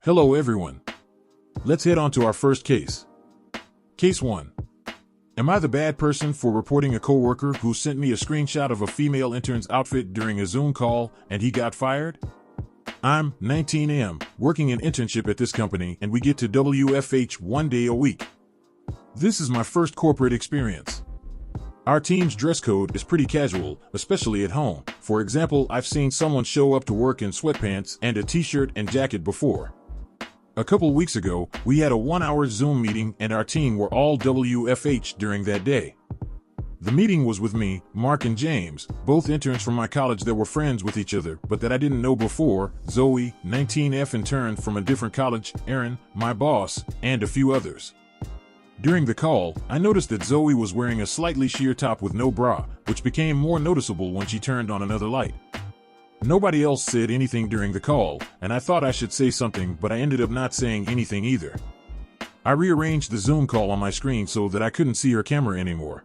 Hello everyone. Let's head on to our first case. Case 1. Am I the bad person for reporting a coworker who sent me a screenshot of a female intern's outfit during a Zoom call and he got fired? I'm 19M, working an internship at this company, and we get to WFH 1 day a week. This is my first corporate experience. Our team's dress code is pretty casual, especially at home. For example, I've seen someone show up to work in sweatpants and a t-shirt and jacket before. A couple weeks ago, we had a 1-hour Zoom meeting and our team were all WFH during that day. The meeting was with me, Mark and James, both interns from my college that were friends with each other but that I didn't know before, Zoe, 19F intern from a different college, Aaron, my boss, and a few others. During the call, I noticed that Zoe was wearing a slightly sheer top with no bra, which became more noticeable when she turned on another light. Nobody else said anything during the call, and I thought I should say something, but I ended up not saying anything either. I rearranged the Zoom call on my screen so that I couldn't see her camera anymore.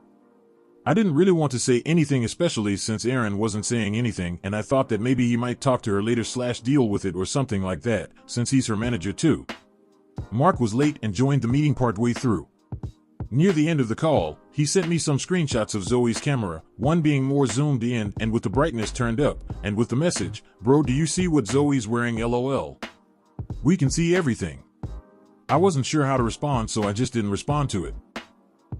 I didn't really want to say anything, especially since Aaron wasn't saying anything, and I thought that maybe he might talk to her later / deal with it or something like that, since he's her manager too. Mark was late and joined the meeting partway through. Near the end of the call, he sent me some screenshots of Zoe's camera, one being more zoomed in and with the brightness turned up, and with the message, "Bro, do you see what Zoe's wearing? LOL. We can see everything." I wasn't sure how to respond, so I just didn't respond to it.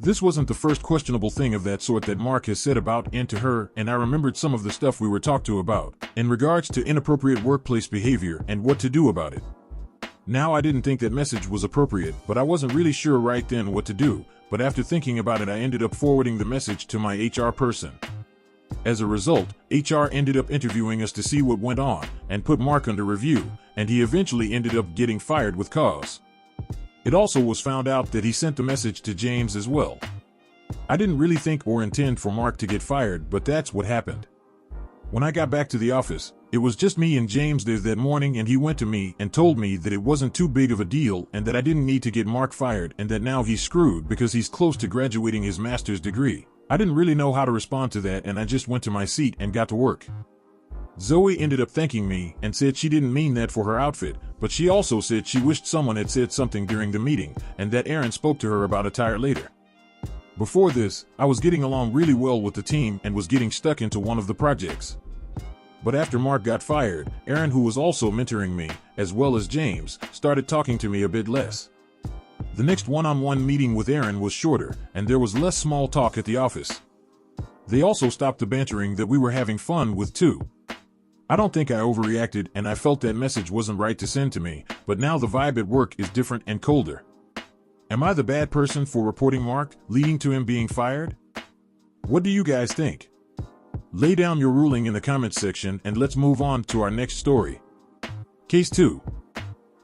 This wasn't the first questionable thing of that sort that Mark has said about and to her, and I remembered some of the stuff we were talked to about, in regards to inappropriate workplace behavior and what to do about it. Now I didn't think that message was appropriate, but I wasn't really sure right then what to do. But after thinking about it, I ended up forwarding the message to my HR person. As a result, HR ended up interviewing us to see what went on and put Mark under review, and he eventually ended up getting fired with cause. It also was found out that he sent the message to James as well. I didn't really think or intend for Mark to get fired, but that's what happened. When I got back to the office, it was just me and James there that morning, and he went to me and told me that it wasn't too big of a deal and that I didn't need to get Mark fired and that now he's screwed because he's close to graduating his master's degree. I didn't really know how to respond to that, and I just went to my seat and got to work. Zoe ended up thanking me and said she didn't mean that for her outfit, but she also said she wished someone had said something during the meeting and that Aaron spoke to her about attire later. Before this, I was getting along really well with the team and was getting stuck into one of the projects. But after Mark got fired, Aaron, who was also mentoring me, as well as James, started talking to me a bit less. The next one-on-one meeting with Aaron was shorter, and there was less small talk at the office. They also stopped the bantering that we were having fun with too. I don't think I overreacted, and I felt that message wasn't right to send to me, but now the vibe at work is different and colder. Am I the bad person for reporting Mark, leading to him being fired? What do you guys think? Lay down your ruling in the comments section, and let's move on to our next story. Case 2.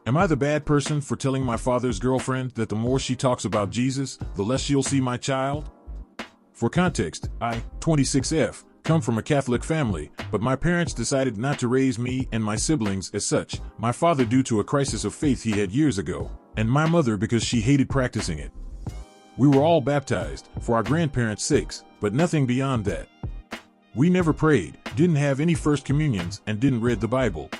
Am I the bad person for telling my father's girlfriend that the more she talks about Jesus, the less she'll see my child? For context, I, 26F, come from a Catholic family, but my parents decided not to raise me and my siblings as such, my father due to a crisis of faith he had years ago, and my mother because she hated practicing it. We were all baptized, for our grandparents' sakes, but nothing beyond that. We never prayed, didn't have any first communions, and didn't read the Bible.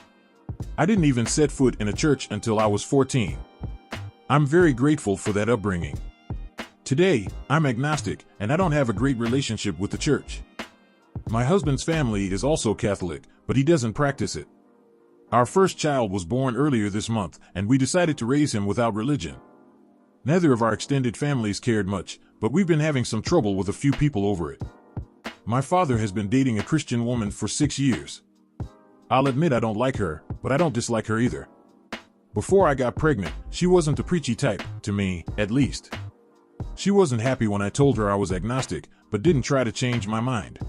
I didn't even set foot in a church until I was 14. I'm very grateful for that upbringing. Today, I'm agnostic, and I don't have a great relationship with the church. My husband's family is also Catholic, but he doesn't practice it. Our first child was born earlier this month, and we decided to raise him without religion. Neither of our extended families cared much, but we've been having some trouble with a few people over it. My father has been dating a Christian woman for 6 years. I'll admit I don't like her, but I don't dislike her either. Before I got pregnant, she wasn't the preachy type, to me, at least. She wasn't happy when I told her I was agnostic, but didn't try to change my mind.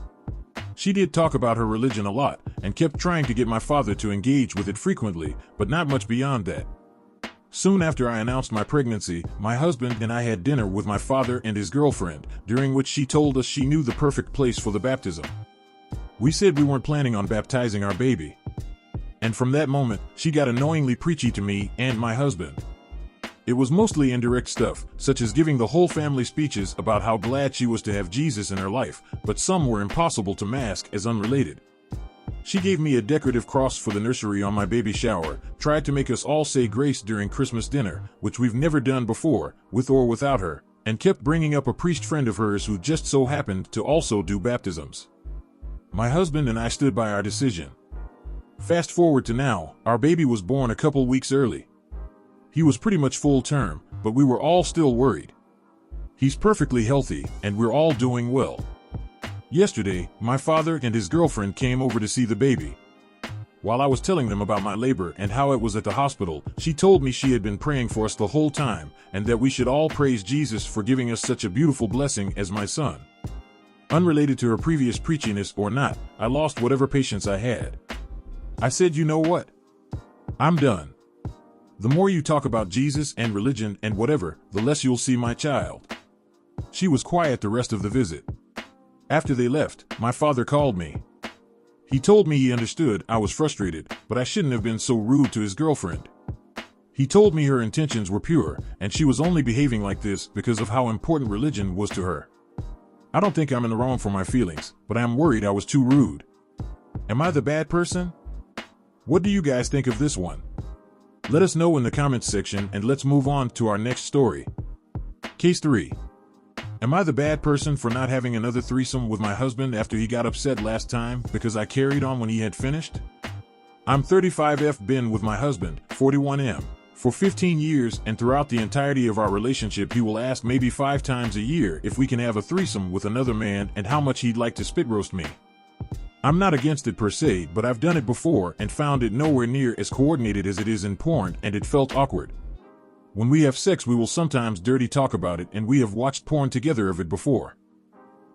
She did talk about her religion a lot, and kept trying to get my father to engage with it frequently, but not much beyond that. Soon after I announced my pregnancy, my husband and I had dinner with my father and his girlfriend, during which she told us she knew the perfect place for the baptism. We said we weren't planning on baptizing our baby. And from that moment, she got annoyingly preachy to me and my husband. It was mostly indirect stuff, such as giving the whole family speeches about how glad she was to have Jesus in her life, but some were impossible to mask as unrelated. She gave me a decorative cross for the nursery on my baby shower, tried to make us all say grace during Christmas dinner, which we've never done before, with or without her, and kept bringing up a priest friend of hers who just so happened to also do baptisms. My husband and I stood by our decision. Fast forward to now, our baby was born a couple weeks early. He was pretty much full term, but we were all still worried. He's perfectly healthy, and we're all doing well. Yesterday, my father and his girlfriend came over to see the baby. While I was telling them about my labor and how it was at the hospital, she told me she had been praying for us the whole time, and that we should all praise Jesus for giving us such a beautiful blessing as my son. Unrelated to her previous preachiness or not, I lost whatever patience I had. I said, you know what? I'm done. The more you talk about Jesus and religion and whatever, the less you'll see my child. She was quiet the rest of the visit. After they left, my father called me. He told me he understood I was frustrated, but I shouldn't have been so rude to his girlfriend. He told me her intentions were pure, and she was only behaving like this because of how important religion was to her. I don't think I'm in the wrong for my feelings, but I'm worried I was too rude. Am I the bad person? What do you guys think of this one? Let us know in the comments section, and let's move on to our next story. Case 3. Am I the bad person for not having another threesome with my husband after he got upset last time because I carried on when he had finished? I'm 35F been with my husband, 41M, for 15 years, and throughout the entirety of our relationship he will ask maybe 5 times a year if we can have a threesome with another man and how much he'd like to spit roast me. I'm not against it per se, but I've done it before and found it nowhere near as coordinated as it is in porn, and it felt awkward. When we have sex we will sometimes dirty talk about it, and we have watched porn together of it before.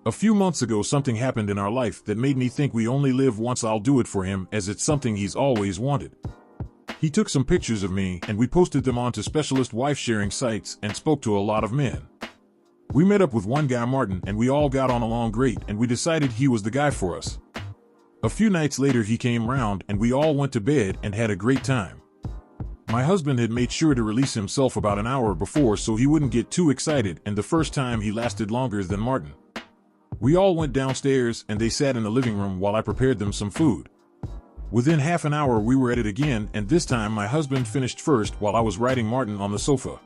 A few months ago something happened in our life that made me think we only live once. I'll do it for him as it's something he's always wanted. He took some pictures of me and we posted them onto specialist wife sharing sites and spoke to a lot of men. We met up with one guy, Martin, and we all got on along great, and we decided he was the guy for us. A few nights later he came round and we all went to bed and had a great time. My husband had made sure to release himself about an hour before so he wouldn't get too excited, and the first time he lasted longer than Martin. We all went downstairs and they sat in the living room while I prepared them some food. Within half an hour we were at it again, and this time my husband finished first while I was riding Martin on the sofa.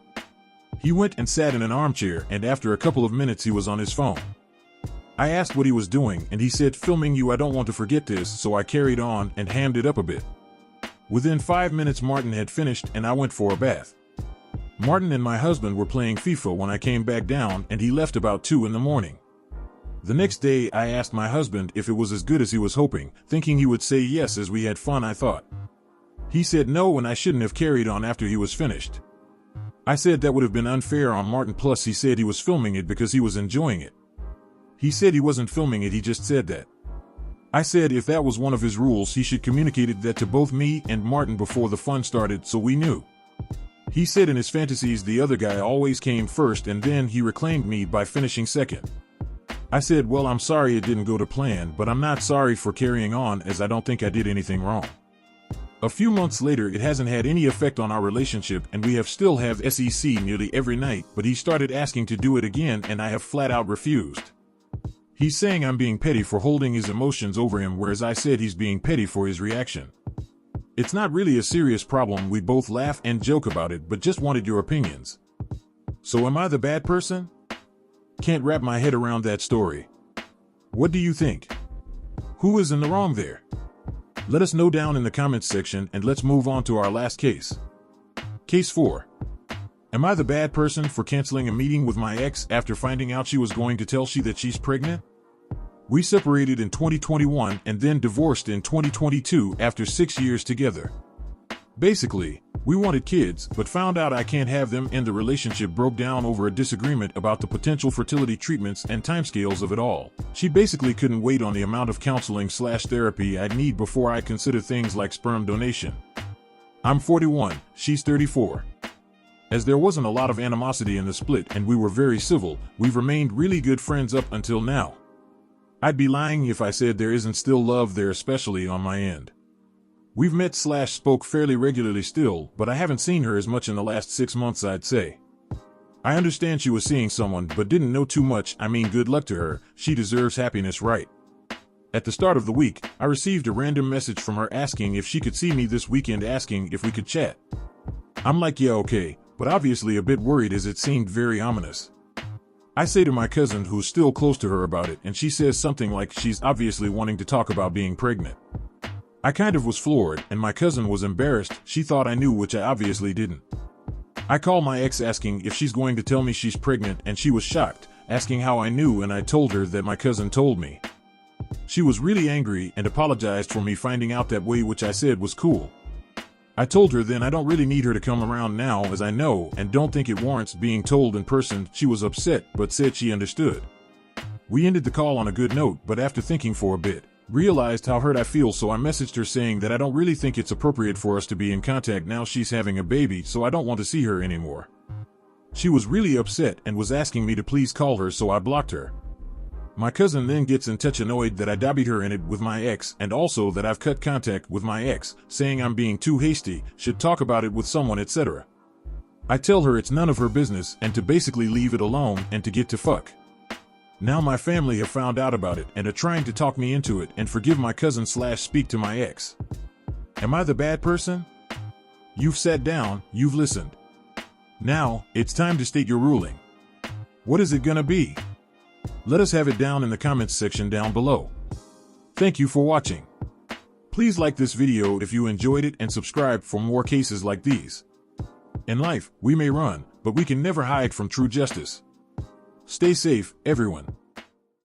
He went and sat in an armchair, and after a couple of minutes he was on his phone. I asked what he was doing and he said, filming you, I don't want to forget this, so I carried on and hammed it up a bit. Within 5 minutes Martin had finished and I went for a bath. Martin and my husband were playing FIFA when I came back down, and he left about 2 in the morning. The next day I asked my husband if it was as good as he was hoping, thinking he would say yes as we had fun, I thought. He said no, and I shouldn't have carried on after he was finished. I said that would have been unfair on Martin, plus he said he was filming it because he was enjoying it. He said he wasn't filming it, he just said that. I said if that was one of his rules he should communicated that to both me and Martin before the fun started so we knew. He said in his fantasies the other guy always came first, and then he reclaimed me by finishing second. I said, well, I'm sorry it didn't go to plan, but I'm not sorry for carrying on, as I don't think I did anything wrong. A few months later it hasn't had any effect on our relationship, and we have still have SEC nearly every night, but he started asking to do it again and I have flat out refused. He's saying I'm being petty for holding his emotions over him, whereas I said he's being petty for his reaction. It's not really a serious problem, we both laugh and joke about it, but just wanted your opinions. So am I the bad person? Can't wrap my head around that story. What do you think? Who is in the wrong there? Let us know down in the comments section, and let's move on to our last case. Case 4. Am I the bad person for canceling a meeting with my ex after finding out she was going to tell she that she's pregnant? We separated in 2021 and then divorced in 2022 after 6 years together. Basically, we wanted kids, but found out I can't have them, and the relationship broke down over a disagreement about the potential fertility treatments and timescales of it all. She basically couldn't wait on the amount of counseling/therapy I'd need before I consider things like sperm donation. I'm 41, she's 34. As there wasn't a lot of animosity in the split and we were very civil, we've remained really good friends up until now. I'd be lying if I said there isn't still love there, especially on my end. We've met/spoke fairly regularly still, but I haven't seen her as much in the last 6 months, I'd say. I understand she was seeing someone, but didn't know too much. I mean, good luck to her, she deserves happiness, right? At the start of the week, I received a random message from her asking if she could see me this weekend, asking if we could chat. I'm like, yeah, okay, but obviously a bit worried as it seemed very ominous. I say to my cousin, who's still close to her, about it, and she says something like she's obviously wanting to talk about being pregnant. I kind of was floored, and my cousin was embarrassed. She thought I knew, which I obviously didn't. I call my ex asking if she's going to tell me she's pregnant, and she was shocked, asking how I knew, and I told her that my cousin told me. She was really angry and apologized for me finding out that way, which I said was cool. I told her then I don't really need her to come around now, as I know and don't think it warrants being told in person. She was upset, but said she understood. We ended the call on a good note, but after thinking for a bit, realized how hurt I feel, so I messaged her saying that I don't really think it's appropriate for us to be in contact now she's having a baby, so I don't want to see her anymore. She was really upset and was asking me to please call her, so I blocked her. My cousin then gets in touch, annoyed that I dabbied her in it with my ex, and also that I've cut contact with my ex, saying I'm being too hasty, should talk about it with someone, etc. I tell her it's none of her business and to basically leave it alone and to get to fuck. Now my family have found out about it and are trying to talk me into it and forgive my cousin / speak to my ex. Am I the bad person? You've sat down, you've listened. Now, it's time to state your ruling. What is it gonna be? Let us have it down in the comments section down below. Thank you for watching. Please like this video if you enjoyed it and subscribe for more cases like these. In life, we may run, but we can never hide from true justice. Stay safe, everyone.